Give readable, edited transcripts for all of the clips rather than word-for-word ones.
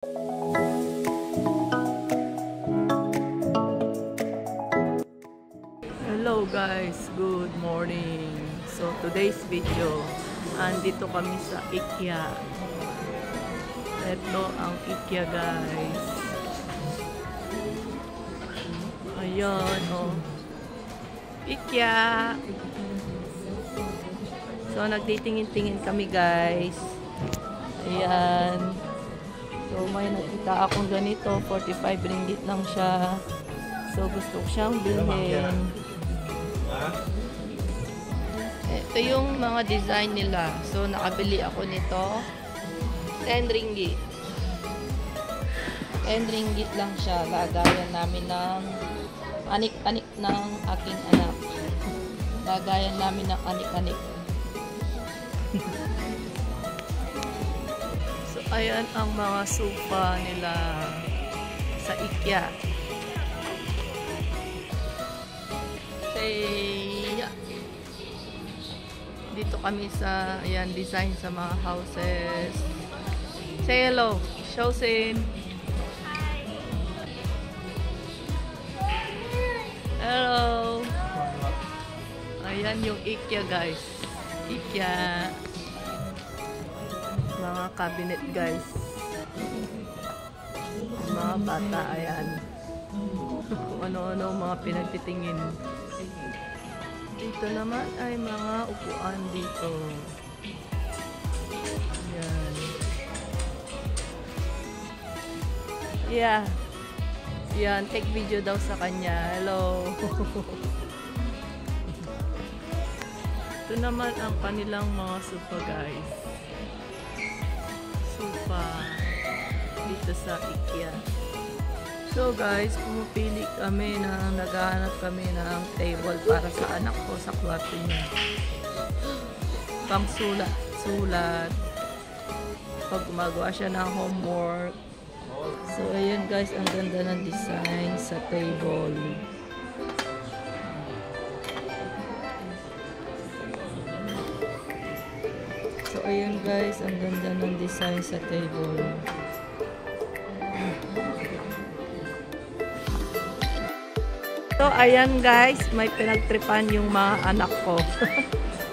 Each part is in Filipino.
Hello guys, good morning. So today's video, andito kami sa IKEA. Ito ang IKEA guys. Ayan oh. IKEA. So nagtitingin-tingin kami guys. Ayan. So may nakita akong ganito, 45 ringgit lang siya. So gusto ko siyang bilhin. Ito yung mga design nila. So nakabili ako nito. 10 ringgit. 10 ringgit lang siya. Lagayan namin ng anik-anik ng aking anak. Lagayan namin ng anik-anik. So ayan ang mga sofa nila sa IKEA. Dito kami sa ayan, design sa mga houses. Say hello. Show Sin. Hello. Ayan yung IKEA guys. IKEA. Mga cabinet guys. Mga bata ayan. Kung ano-ano mga pinagtitingin. Dito naman ay mga upuan dito. Yan. Yeah. Yan, take video daw sa kanya. Hello. Ito naman ang kanilang mga sofa guys. Sofa. Dito sa IKEA. So guys, pumipili kami na naghahanap kami ng table para sa anak ko sa kwarto niya. Pang sulat. Pag gumagawa siya ng homework. So ayun guys, ang ganda ng design sa table. So ayun guys, ang ganda ng design sa table. So, ayan guys, may pinagtripan yung mga anak ko.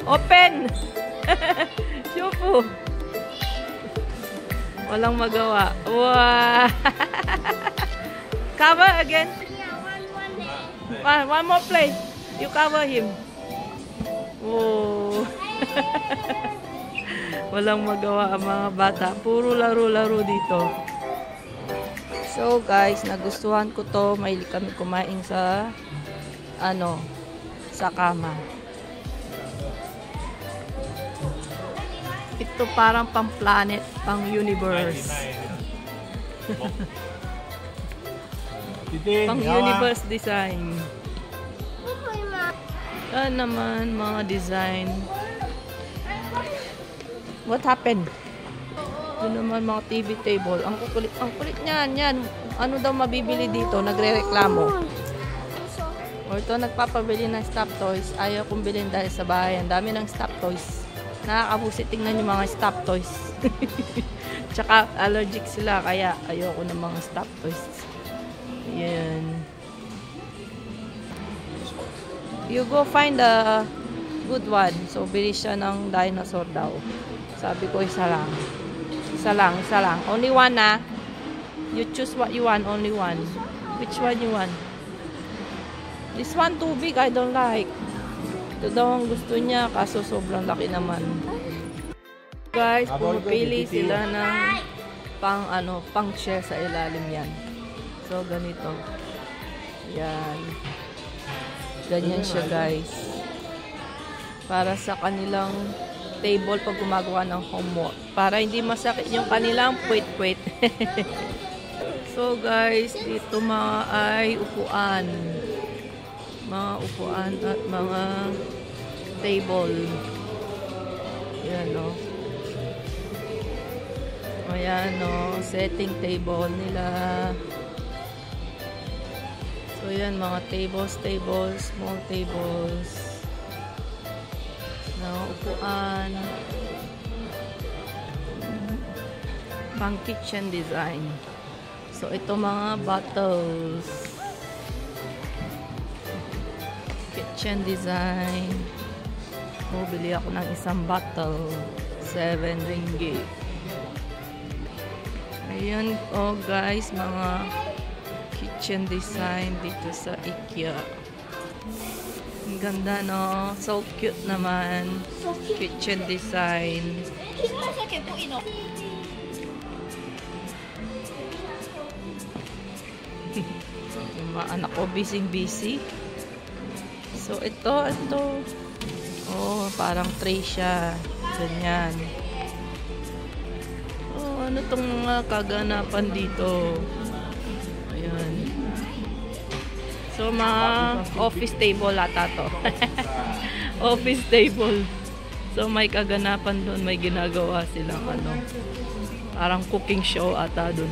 Open! Shufu! Walang magawa. Wow! Cover again? One more play. You cover him. Oh. Walang magawa ang mga bata. Puro laro-laro dito. So guys, nagustuhan ko to. Mahilig kami kumain sa sa kama. Ito parang pang planet, pang universe. Pang universe design. Yan naman mga design. What happened? Ito naman mga TV table. Ang kulit niyan. Yan. Ano daw mabibili dito? Nagre-reklamo. O ito, nagpapabili ng stop toys. Ayaw kong bilhin dahil sa bahay. Ang dami ng stop toys. Nakakabusit. Tingnan yung mga stop toys. Tsaka allergic sila. Kaya ayoko ng mga stop toys. Yan. You go find a good one. So, bili siya ng dinosaur daw. Sabi ko, isa lang. Isa lang. Only one na. You choose what you want. Only one. Which one you want? This one too big. I don't like. Ito daw ang gusto niya. Kaso sobrang laki naman. Guys, pumipili sila ng pang share sa ilalim yan. So, ganito. Yan. Ganyan siya guys. Para sa kanilang table pag gumagawa ng homework. Para hindi masakit yung kanilang puwit-puwit. So guys, dito mga ay upuan. Mga upuan at mga table. Yan o. Ayan o. Setting table nila. So yan mga tables, small tables. Mga upuan. Pang kitchen design. So, ito mga bottles. Kitchen design. Oh, bili ako ng isang bottle. 7 ringgit. Ayan, oh guys, mga kitchen design dito sa IKEA. Ang ganda, no? So cute naman. Kitchen design. Yung mga anak ko, busy. So, ito. Oh, parang tray siya. Ganyan. Oh, ano tong mga kaganapan dito? Ayan. So, mga office table ata to. Office table. So, may kaganapan doon. May ginagawa silang ano. Parang cooking show ata doon.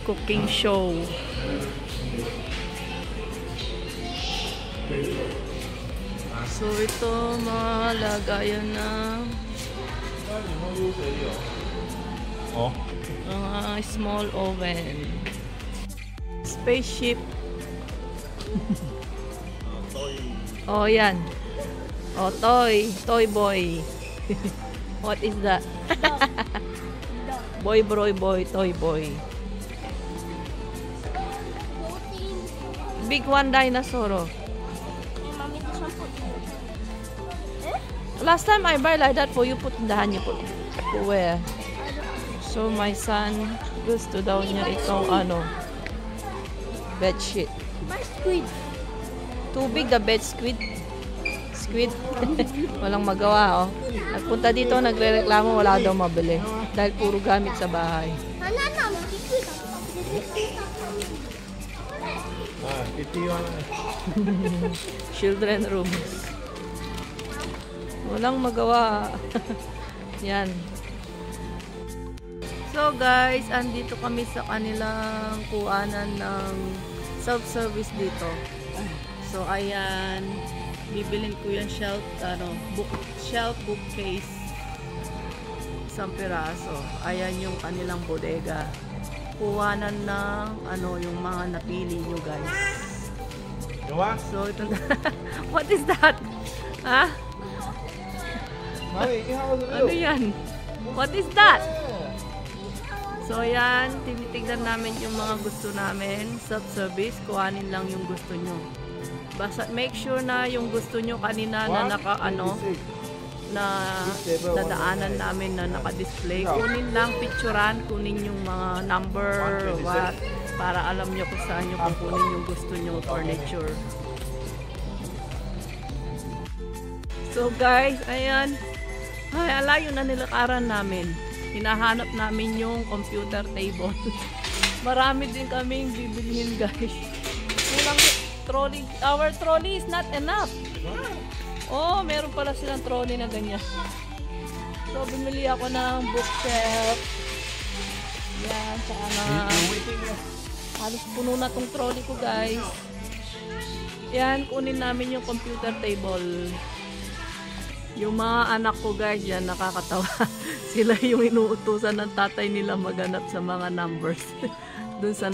Cooking show. So, ito mga lagayan na mga small oven. Spaceship. Oh, yan. Oh, toy boy. What is that? Boy, toy boy. Big one dinosaur. Oh. Last time I buy like that for you, put in the hand, you put where? So my son gusto daw niya itong ano, bed sheet. Squid. Too big the bed squid. Walang magawa, oh. Nagpunta dito, nagrereklamo, wala daw mabili. Dahil puro gamit sa bahay. Children room. Walang magawa. Yan. So guys, andito kami sa kanilang kuhanan ng self-service dito. So ayan, bibilin ko yung shelf bookcase. Isang piraso. Ayan yung kanilang bodega. Kuhanan ng ano yung mga napili nyo guys. So ito what is that? Ha? Ano yan? What is that? So yan, tinitignan namin yung mga gusto namin. Self-service, kuhanin lang yung gusto nyo. Basta make sure na yung gusto nyo kanina na na nadaanan namin na naka-display. Kunin lang, picturean, kunin yung mga number, what, para alam nyo kung saan nyo kukunin yung gusto nyo furniture. So guys, ayan. Ay, alayo na nilakaran namin. Hinahanap namin yung computer table. Marami din kaming bibilihin guys. Kulang trolley. Our trolley is not enough. Oh, meron pala silang trolley na ganyan. So, bumili ako ng bookshelf. Yan, sana. Halos puno na tong trolley ko guys. Yan, kunin namin yung computer table. Yung mga anak ko guys, yan nakakatawa. Sila yung inuutusan ng tatay nila maghanap sa mga numbers. Dun sa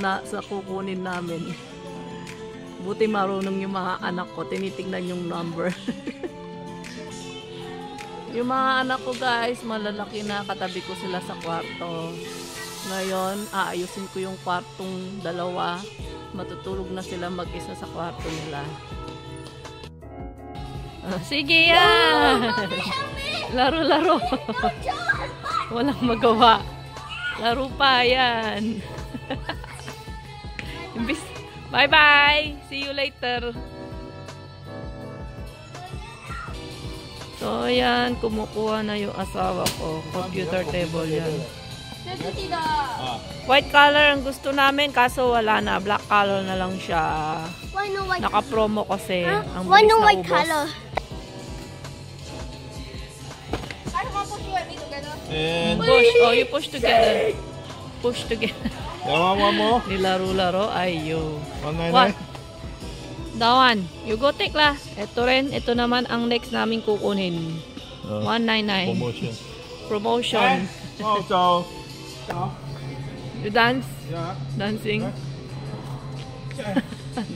kukunin namin. Buti marunong yung mga anak ko, tinitingnan yung number. Yung mga anak ko guys, malalaki na, katabi ko sila sa kwarto. Ngayon, aayusin ko yung kwartong dalawa. Matutulog na sila mag-isa sa kwarto nila. Sige yan! Laro-laro. Walang magawa. Laro pa yan. Bye-bye! See you later. So, ayan. Kumukuha na yung asawa ko. Computer table yan. White color ang gusto namin, kaso wala na. Black color na lang siya. Naka-promo kasi. Ang bilis na white ubos. color? And Push. Oh, you push together. Push together. one more. Nilaro-laro. Ayo. 199. What? Dawan. You go take lah. Ito rin. Ito naman ang next namin kukunin. 199. Promotion. Promotion. Oh, chào. Chào. You dance? Yeah. Dancing?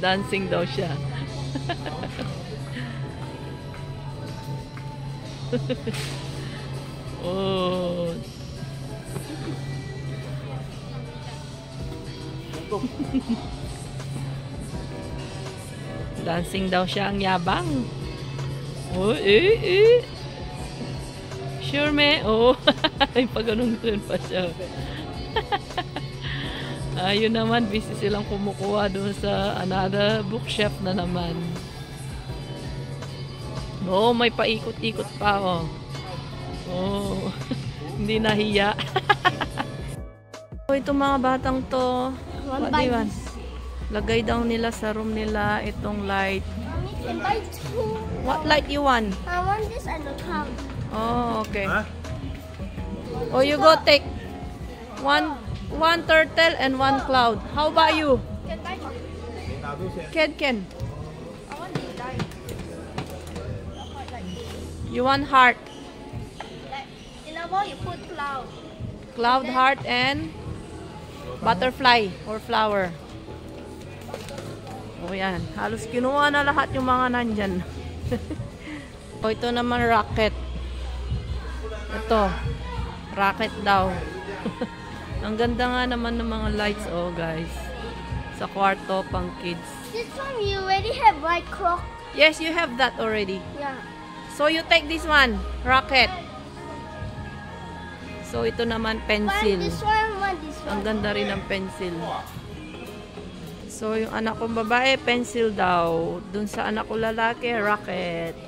Dancing daw siya. Oh. Dancing daw siya, ang yabang. Oh, eh. Sure, me? Oh. Ay, pag ganun-ganun pa siya. Ayun naman, busy silang kumukuha doon sa another bookshelf na naman. Oh, may paikot-ikot pa, oh. Oh, hindi nahiya. So, itong mga batang to, what do you want? Lagay daw nila sa room nila itong light. Mommy, can buy two. What light you want? I want this and the cloud. Oh, okay. Hả? Oh, you go take one turtle and one cloud. How about you? Can buy two. Nào tôi sẽ. Ken. I want this light. You want heart. Like, in a bowl you put cloud. Cloud, heart, and butterfly or flower. O yan. Halos kinuha na lahat yung mga nandyan. O ito naman rocket. Ito. Rocket daw. Ang ganda nga naman ng mga lights, oh guys. Sa kwarto pang kids. This one you already have white clock. Yes, you have that already. Yeah. So you take this one, rocket. So ito naman One pencil. this one, one this Ang one. ganda rin ng pencil. So yung anak kong babae, pencil daw. Dun sa anak ko lalaki, rocket.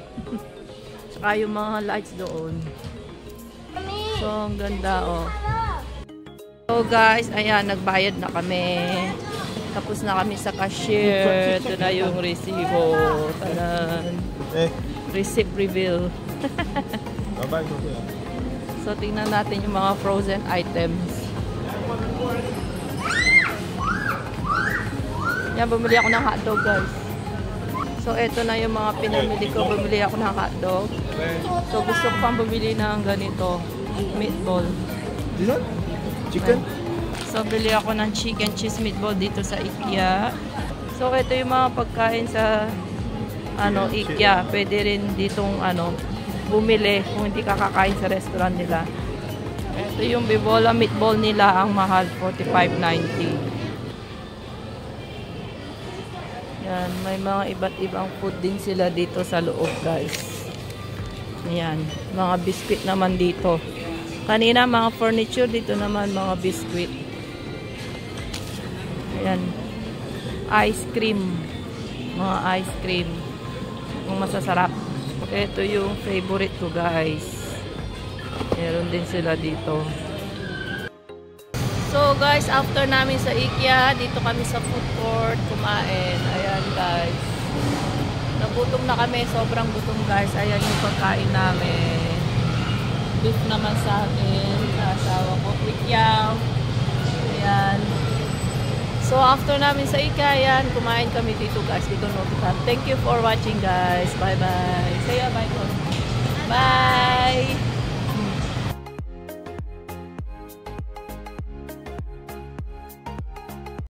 Tsaka yung mga lights doon. Mommy. So ang ganda, oh. Hello. So guys, ayan, nagbayad na kami. Tapos na kami sa cashier. Ito na yung resibo. Tanan. Ê, Receipt reveal. ở đây tôi sẽ. So tingnan natin yung mga frozen items. Yan, bumili ako ng hotdog guys. So ito na yung mga pinamili ko. Bumili ako ng hotdog. So gusto ko pang bumili ng ganito. Meatball. This one? Chicken? So bili ako ng chicken cheese meatball dito sa IKEA. So ito yung mga pagkain sa IKEA. Pwede rin ditong bumili kung hindi ka kakain sa restaurant nila. Ito yung bibola meatball nila, ang mahal, $45.90. Yan, may mga iba't ibang food din sila dito sa loob, guys. Ayan, mga biscuit naman dito. Kanina mga furniture, dito naman mga biscuit. Ayan, ice cream. Mga ice cream. Yung masasarap. Ito yung favorite ko, guys. Meron din sila dito. So, guys, after namin sa IKEA, dito kami sa food court kumain. Ayan, guys. Nagutom na kami. Sobrang gutom, guys. Ayan yung pagkain namin. Beef naman sa akin. Sa asawa ko. Kwikyaw. Ayan. So, after namin sa IKEA, ayan, kumain kami dito, guys. Dito notified. Thank you for watching, guys. Bye-bye. Say bye, Bye!